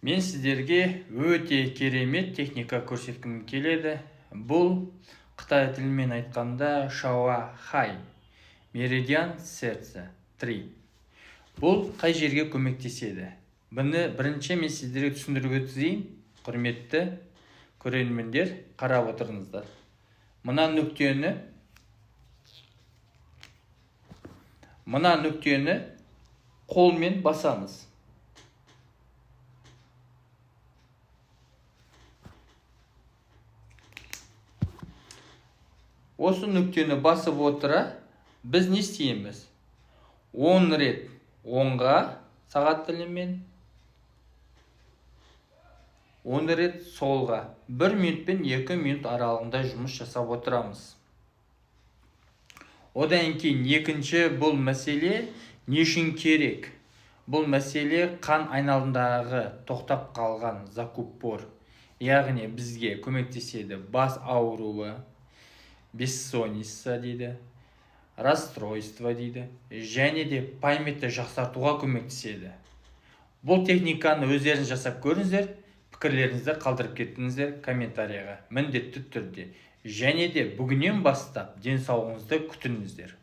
Мен сіздерге өте керемет техника көрсеткім келеді. Бұл Қытай тілімен айтқанда Шауа Хай, Меридиан сердце 3. Бұл қай жерге көмектеседі? Бұны бірінші мен сіздерге түсіндіріп өтейін. Құрметті көрермендер, қарап отырыңыздар. Мына нүктені қолмен басамыз. Осы нүктені басып отыра, біз не істейміз? 10 рет оңға сағат тілімен, 10 рет солға. 1 минут пен 2 минут аралығында жұмыс жасап отырамыз. Одан кейін екінші бұл мәселе не үшін керек? Бұл мәселе қан айналымындағы тоқтап қалған закуппор, яғни бізге көмектеседі. Бас ауруы, бессонница дейді, расстройство дейді, және де памятті жақсартуға көмектеседі. Бұл техниканы өздеріңіз жасап көріңіздер, пікірлеріңізді қалдырып кеттіңіздер комментарияға, міндетті түрде. Және де бүгіннен бастап денсаулығыңызды күтіңіздер.